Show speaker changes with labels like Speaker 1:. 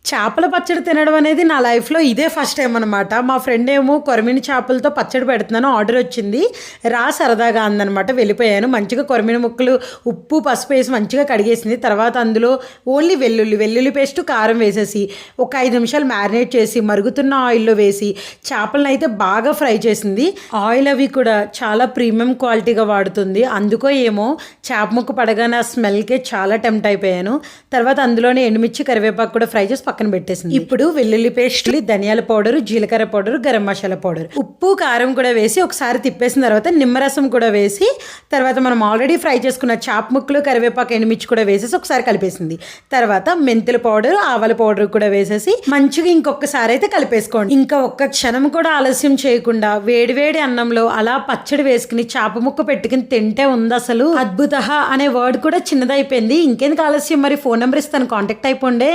Speaker 1: చేపల పచ్చడి తినడం అనేది నా లైఫ్లో ఇదే ఫస్ట్ టైం అనమాట. మా ఫ్రెండ్ ఏమో కొరమిన చేపలతో పచ్చడి పెడుతున్నాను ఆర్డర్ వచ్చింది, రా సరదాగా అందనమాట. వెళ్ళిపోయాను. మంచిగా కొరమిన ముక్కలు ఉప్పు పసుపు వేసి మంచిగా కడిగేసింది. తర్వాత అందులో ఓన్లీ వెల్లుల్లి పేస్ట్ కారం వేసేసి ఒక 5 నిమిషాలు మ్యారినేట్ చేసి మరుగుతున్న ఆయిల్లో వేసి చేపలను అయితే బాగా ఫ్రై చేసింది. ఆయిల్ అవి కూడా చాలా ప్రీమియం క్వాలిటీగా వాడుతుంది. అందుకో ఏమో చేప ముక్క పడగానే ఆ స్మెల్కే చాలా టెంప్ట్ అయిపోయాను. తర్వాత అందులోనే ఎండుమిర్చి కరివేపాకు కూడా ఫ్రై చేసి పక్కన పెట్టేసింది. ఇప్పుడు వెల్లుల్లి పేస్ట్, ధనియాల పౌడర్, జీలకర్ర పౌడర్, గరం మసాలా పౌడర్, ఉప్పు కారం కూడా వేసి ఒకసారి తిప్పేసిన తర్వాత నిమ్మరసం కూడా వేసి తర్వాత మనం ఆల్రెడీ ఫ్రై చేసుకున్న చాప్ ముక్కలు, కరివేపాకు, ఎండుమిర్చి కూడా వేసేసి ఒకసారి కలిపేసింది. తర్వాత మెంతుల పౌడర్, ఆవాల పౌడర్ కూడా వేసేసి మంచిగా ఇంకొకసారి అయితే కలిపేసుకోండి. ఇంకా ఒక్క క్షణం కూడా ఆలస్యం చేయకుండా వేడివేడి అన్నంలో అలా పచ్చడి వేసుకుని చాప ముక్క పెట్టుకుని తింటే ఉంది అసలు అద్భుత అనే వర్డ్ కూడా చిన్నదైపోయింది. ఇంకెందుకు ఆలస్యం, మరి ఫోన్ నెంబర్ ఇస్తాను, కాంటాక్ట్ అయిపోండి.